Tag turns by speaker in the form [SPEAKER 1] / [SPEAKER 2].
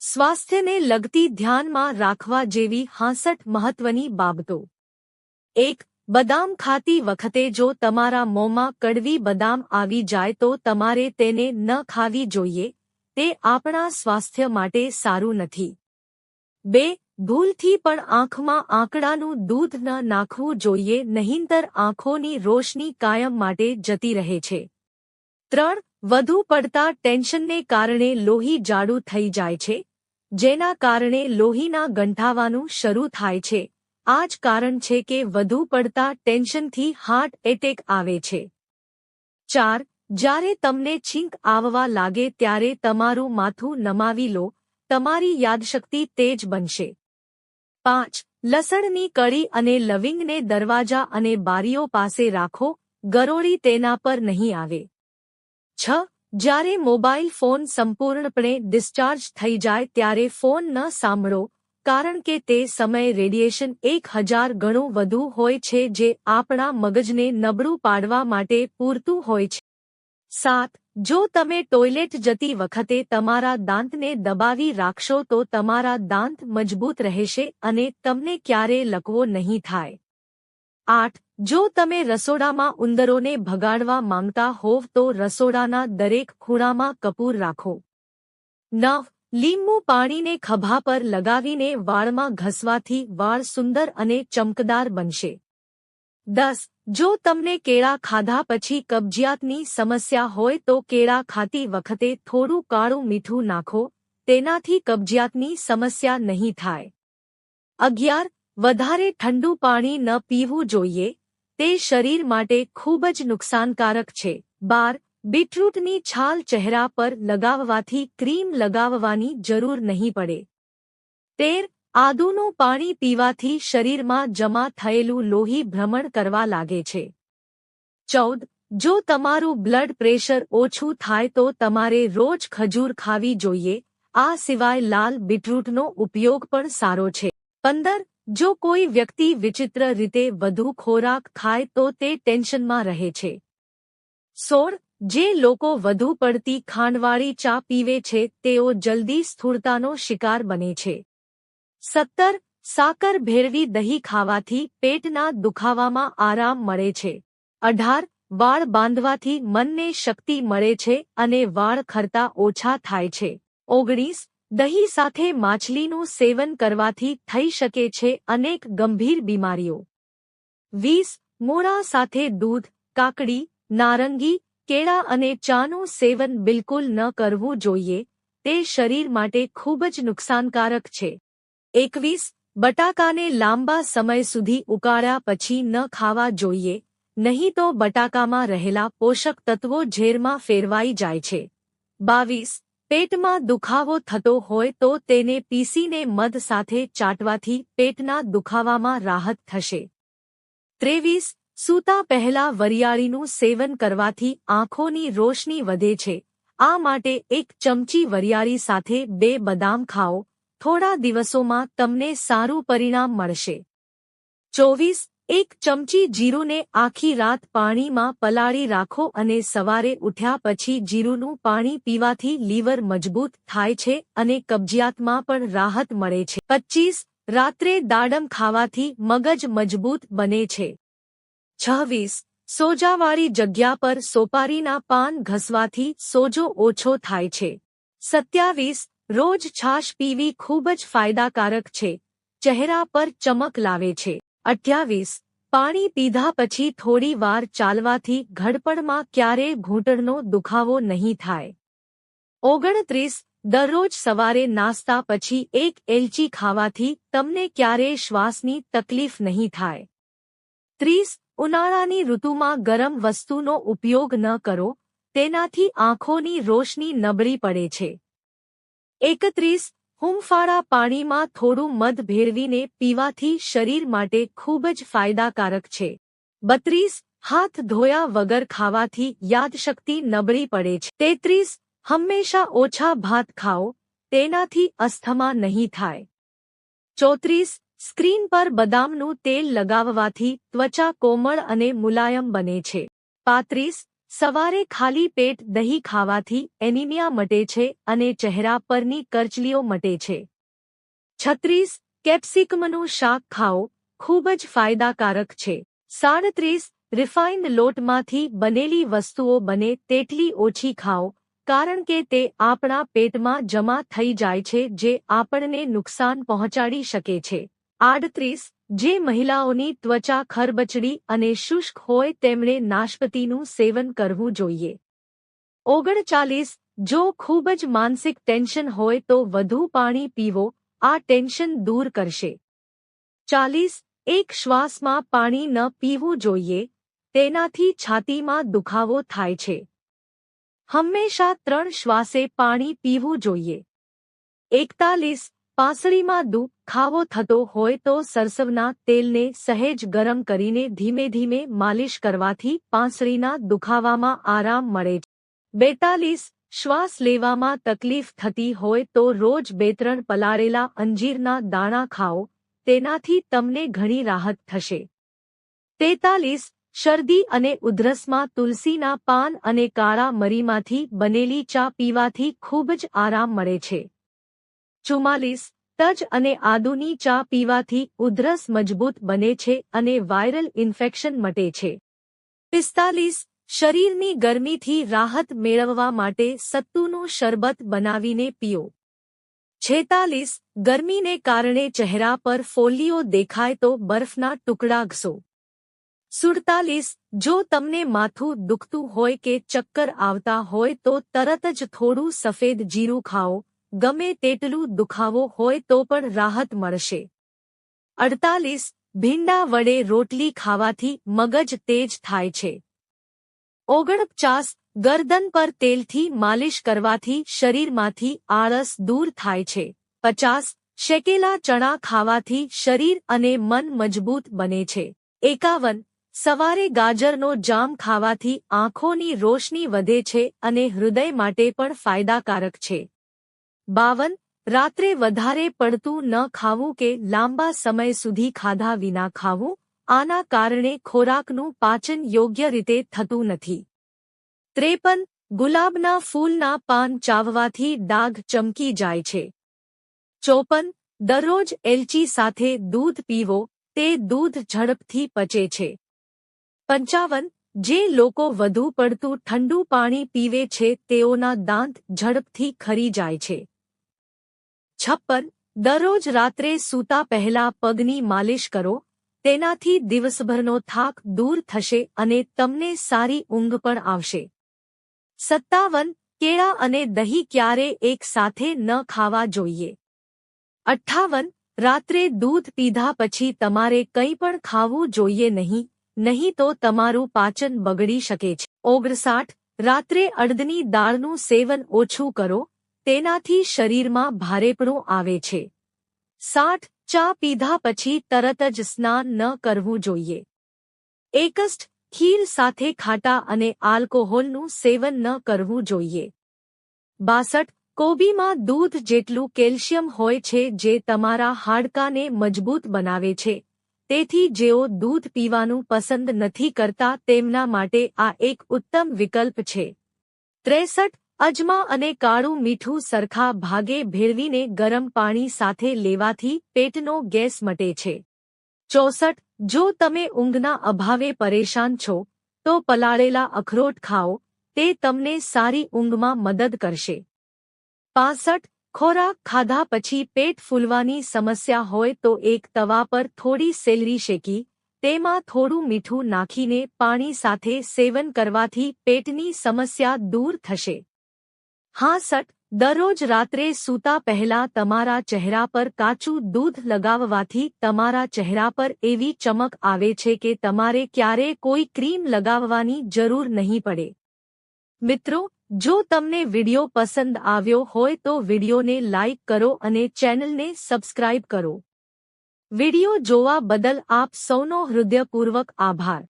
[SPEAKER 1] સ્વાસ્થ્યને લગતી ધ્યાનમાં રાખવા જેવી 66 મહત્વની બાબતો। 1. બદામ ખાતી વખતે જો તમારા મોંમાં કડવી બદામ આવી જાય તો તમારે તેને ન ખાવી જોઈએ, તે આપણા સ્વાસ્થ્ય માટે સારું નથી। 2. ભૂલથી પણ આંખમાં આંકડાનું દૂધ ન નાખવું જોઈએ, નહીંતર આંખોની રોશની કાયમ માટે જતી રહે છે। 3. વધુ પડતા ટેન્શનને કારણે લોહી જાડું થઈ જાય છે, જેના કારણે લોહીના ગંઠાવાનું શરૂ થાય છે। આ જ કારણ છે કે વધુ પડતા ટેન્શનથી હાર્ટ એટેક આવે છે। 4. જ્યારે તમને છીંક આવવા લાગે ત્યારે તમારું માથું નમાવી લો, તમારી યાદશક્તિ તેજ બનશે। 5. લસણની કળી અને લવિંગને દરવાજા અને બારીઓ પાસે રાખો, ગરોળી તેના પર નહીં આવે। 6. જ્યારે મોબાઈલ ફોન સંપૂર્ણપણે ડિસ્ચાર્જ થઈ જાય ત્યારે ફોન ન સાંભળો, કારણ કે તે સમયે રેડિયેશન 1000 ગણું વધુ હોય છે, જે આપણા મગજને નબળું પાડવા માટે પૂરતું હોય છે। 7. જો તમે ટોયલેટ જતી વખતે તમારા દાંતને દબાવી રાખશો તો તમારા દાંત મજબૂત રહેશે અને તમને ક્યારેય લકવો નહીં થાય। 8. જો તમે રસોડામાં ઉંદરોને ભગાડવા માંગતા હોવ તો રસોડાના દરેક ખૂણામાં કપૂર રાખો। 9. લીંબુ પાણીને ખભા પર લગાવીને વાળમાં ઘસવાથી વાળ સુંદર અને ચમકદાર બનશે। 10. જો તમને કેળા ખાધા પછી કબજિયાતની સમસ્યા હોય તો કેળા ખાતી વખતે થોડું કાળું મીઠું નાખો, તેનાથી કબજિયાતની સમસ્યા નહીં થાય। 11. વધારે ઠંડુ પાણી ન પીવું જોઈએ, તે શરીર માટે ખૂબ જ નુકસાનકારક છે। 12. બીટરૂટની છાલ ચહેરા પર લગાવવાથી ક્રીમ લગાવવાની જરૂર નહીં પડે। 13. આદુનું પાણી પીવાથી શરીરમાં જમા થયેલું લોહી ભ્રમણ કરવા લાગે છે। 14. જો તમારું બ્લડ પ્રેશર ઓછું થાય તો તમારે રોજ ખજૂર ખાવી જોઈએ, આ સિવાય લાલ બીટરૂટનો ઉપયોગ પણ સારો છે। 15. જો કોઈ વ્યક્તિ વિચિત્ર રીતે વધુ ખોરાક ખાય તો તે ટેન્શનમાં રહે છે। 16. જે લોકો વધુ પડતી ખાંડવાળી ચા પીવે છે તેઓ જલ્દી સ્થૂળતાનો શિકાર બને છે। 17. સાકર ભેળવી દહીં ખાવાથી પેટના દુખાવામાં આરામ મળે છે। 18. વાળ બાંધવાથી મનને શક્તિ મળે છે અને વાળ ખરતા ઓછા થાય છે। 19. દહીં સાથે માછલીનું સેવન કરવાથી થઈ શકે છે અનેક ગંભીર બીમારીઓ। 20. મૂળા સાથે દૂધ, કાકડી, નારંગી, કેળા અને ચાનું સેવન બિલકુલ ન કરવું જોઈએ, તે શરીર માટે ખૂબ જ નુકસાનકારક છે। 21. બટાકાને લાંબા સમય સુધી ઉકાળ્યા પછી ન ખાવા જોઈએ, નહીં તો બટાકામાં રહેલા પોષક તત્વો ઝેરમાં ફેરવાઈ જાય છે। 22. પેટમાં દુખાવો થતો હોય તો તેને પીસીને મધ સાથે ચાટવાથી પેટના દુખાવામાં રાહત થશે। 23. સૂતા પહેલા વરિયાળીનું સેવન કરવાથી આંખોની રોશની વધે છે, આ માટે 1 ચમચી વરિયાળી સાથે 2 બદામ ખાઓ, થોડા દિવસોમાં તમને સારું પરિણામ મળશે। 24. 1 ચમચી જીરુંને આખી રાત પાણીમાં પલાળી રાખો અને સવારે ઉઠ્યા પછી જીરુંનું પાણી પીવાથી લીવર મજબૂત થાય છે અને કબજિયાતમાં પણ રાહત મળે છે। 25. રાત્રે દાડમ ખાવાથી મગજ મજબૂત બને છે। 26. સોજાવાળી જગ્યા પર સોપારીના પાન ઘસવાથી સોજો ઓછો થાય છે। 27. રોજ છાશ પીવી ખૂબ જ ફાયદાકારક છે, ચહેરા પર ચમક લાવે છે। 28. પાણી પીધા પછી થોડી વાર ચાલવાથી ઘડપણમાં ક્યારેય ઘૂંટણનો દુખાવો નહીં થાય। 29. દરરોજ સવારે નાસ્તા પછી 1 એલચી ખાવાથી તમને ક્યારેય શ્વાસની તકલીફ નહીં થાય। 30. ઉનાળાની ઋતુમાં ગરમ વસ્તુનો ઉપયોગ ન કરો, તેનાથી આંખોની રોશની નબળી પડે છે। 31. હૂંફાળા પાણીમાં થોડું મધ ભેળવીને પીવાથી શરીર માટે ખૂબ જ ફાયદાકારક છે। 32. હાથ ધોયા વગર ખાવાથી યાદશક્તિ નબળી પડે છે। 33. હંમેશા ઓછા ભાત ખાઓ, તેનાથી અસ્થમા નહીં થાય। 34. સ્ક્રીન પર બદામનું તેલ લગાવવાથી ત્વચા કોમળ અને મુલાયમ બને છે। 35. સવારે ખાલી પેટ દહીં ખાવાથી એનિમિયા મટે છે અને ચહેરા પરની કરચલીઓ મટે છે. 36. કેપ્સિકમનું શાક ખાઓ, ખૂબ જ ફાયદાકારક છે. 37. રિફાઇન્ડ લોટમાંથી બનેલી વસ્તુઓ બને તેટલી ઓછી ખાઓ, કારણ કે તે આપણા પેટમાં જમા થઈ જાય છે જે આપણને નુકસાન પહોંચાડી શકે છે. 38. જે મહિલાઓની ત્વચા ખરબચડી અને શુષ્ક હોય તેમણે નાશપતીનું સેવન કરવું જોઈએ. 39. જો ખૂબ જ માનસિક ટેન્શન હોય તો વધુ પાણી પીવો, આ ટેન્શન દૂર કરશે. 40. એક શ્વાસમાં પાણી ન પીવું જોઈએ, તેનાથી છાતીમાં દુખાવો થાય છે. હંમેશા 3 શ્વાસે પાણી પીવું જોઈએ. 41. પાંસળીમાં દુખાવો થતો હોય તો સરસવના તેલને સહેજ ગરમ કરીને ધીમે ધીમે માલિશ કરવાથી પાંસળીના દુખાવામાં આરામ મળે છે. 42. શ્વાસ લેવામાં તકલીફ થતી હોય તો રોજ 2-3 પલાળેલા અંજીરના દાણા ખાઓ, તેનાથી તમને ઘણી રાહત થશે. 43. શરદી અને ઉધરસમાં તુલસીના પાન અને કાળા મરીમાંથી બનેલી ચા પીવાથી ખૂબ જ આરામ મળે છે. 44. તજ અને આદુની ચા પીવાથી ઉધરસ મજબૂત બને છે અને વાયરલ ઇન્ફેક્શન મટે છે. 45. શરીરની ગરમીથી રાહત મેળવવા માટે સત્તુનું શરબત બનાવીને પીઓ. 46. ગરમીને કારણે ચહેરા પર ફોલ્લીઓ દેખાય તો બરફના ટુકડા ઘસો. 47. જો તમને માથું દુખતું હોય કે ચક્કર આવતા હોય તો તરત જ થોડું સફેદ જીરું ખાઓ, ગમે તેટલું દુખાવો હોય તો પણ રાહત મળશે. 48. ભીંડા વડે રોટલી ખાવાથી મગજ તેજ થાય છે. 49. ગરદન પર તેલથી માલિશ કરવાથી શરીરમાંથી આળસ દૂર થાય છે. 50. શેકેલા ચણા ખાવાથી શરીર અને મન મજબૂત બને છે. 51. સવારે ગાજરનો જામ ખાવાથી આંખોની રોશની વધે છે અને હૃદય માટે પણ ફાયદાકારક છે. 52. રાત્રે વધારે પડતું ન ખાવું કે લાંબા સમય સુધી ખાધા વિના ખાવું, આના કારણે ખોરાકનું પાચન યોગ્ય રીતે થતું નથી. 53. ગુલાબના ફૂલના પાન ચાવવાથી ડાઘ ચમકી જાય છે. 54. દરરોજ એલચી સાથે દૂધ પીવો, તે દૂધ ઝડપથી પચે છે. 55. જે લોકો વધુ પડતું ઠંડુ પાણી પીવે છે તેઓના દાંત ઝડપથી ખરી જાય છે. 56. દરરોજ રાત્રે સૂતા પહેલા પગની માલિશ કરો, તેનાથી દિવસભરનો થાક દૂર થશે અને તમને સારી ઊંઘ પણ આવશે. 57. કેળા અને દહીં ક્યારે એક સાથે ન ખાવા જોઈએ. 58. રાત્રે દૂધ પીધા પછી તમારે કંઈ પણ ખાવું જોઈએ નહીં તો તમારું પાચન બગડી શકે છે. 59. રાત્રે અડદની દાળનું સેવન ઓછું કરો, તેનાથી શરીરમાં ભારેપણું આવે છે. 60. ચા પીધા પછી તરત જ સ્નાન ન કરવું જોઈએ. 61. ખીર સાથે ખાટા અને આલ્કોહોલનું સેવન ન કરવું જોઈએ. 62. કોબીમાં દૂધ જેટલું કેલ્શિયમ હોય છે જે તમારા હાડકાને મજબૂત બનાવે છે, તેથી જેઓ દૂધ પીવાનું પસંદ નથી કરતા તેમના માટે આ એક ઉત્તમ વિકલ્પ છે. 63. અજમા અને કાળું મીઠું સરખા ભાગે ભેળવીને ગરમ પાણી સાથે લેવાથી પેટનો ગેસ મટે છે. 64. જો તમે ઊંઘના અભાવે પરેશાન છો, તો પલાળેલા અખરોટ ખાઓ, તે તમને સારી ઊંઘમાં મદદ કરશે. 65. ખોરાક ખાધા પછી પેટ ફૂલવાની સમસ્યા હોય તો એક તવા પર થોડી સેલરી શેકી, તેમાં થોડું મીઠું નાખીને પાણી સાથે સેવન કરવાથી પેટની સમસ્યા દૂર થશે. 66. દરરોજ રાત્રે સૂતા પહેલા તમારા ચહેરા પર કાચું દૂધ લગાવવાથી તમારા ચહેરા પર એવી ચમક આવે છે કે તમારે ક્યારેય કોઈ ક્રીમ લગાવવાની જરૂર નહીં પડે. મિત્રો, જો તમને વિડિયો પસંદ આવ્યો હોય તો વિડિયોને લાઇક કરો અને ચેનલને સબસ્ક્રાઇબ કરો. વિડિયો જોવા બદલ આપ સૌનો હૃદયપૂર્વક આભાર.